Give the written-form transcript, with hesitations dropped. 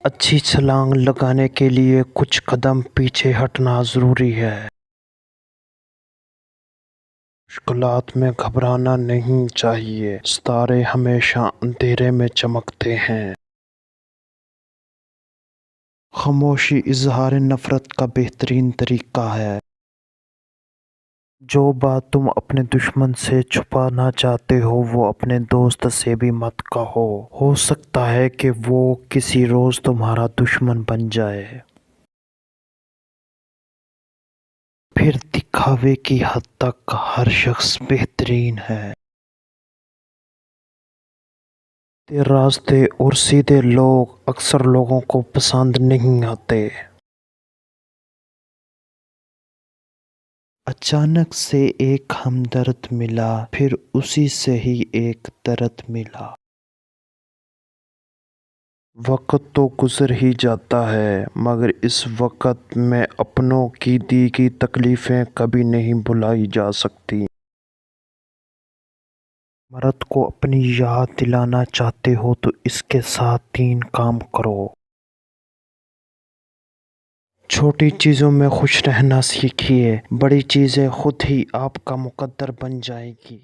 اچھی چھلانگ لگانے کے لیے کچھ قدم پیچھے ہٹنا ضروری ہے۔ مشکلات میں گھبرانا نہیں چاہیے۔ ستارے ہمیشہ اندھیرے میں چمکتے ہیں۔ خاموشی اظہار نفرت کا بہترین طریقہ ہے۔ جو بات تم اپنے دشمن سے چھپانا چاہتے ہو وہ اپنے دوست سے بھی مت کہو۔ ہو سکتا ہے کہ وہ کسی روز تمہارا دشمن بن جائے۔ پھر دکھاوے کی حد تک ہر شخص بہترین ہے۔ راستے اور سیدھے لوگ اکثر لوگوں کو پسند نہیں آتے۔ اچانک سے ایک ہمدرد ملا، پھر اسی سے ہی ایک درد ملا۔ وقت تو گزر ہی جاتا ہے مگر اس وقت میں اپنوں کی دی گئی تکلیفیں کبھی نہیں بھلائی جا سکتی۔ مرد کو اپنی یاد دلانا چاہتے ہو تو اس کے ساتھ 3 کام کرو۔ چھوٹی چیزوں میں خوش رہنا سیکھیے، بڑی چیزیں خود ہی آپ کا مقدر بن جائیں گی۔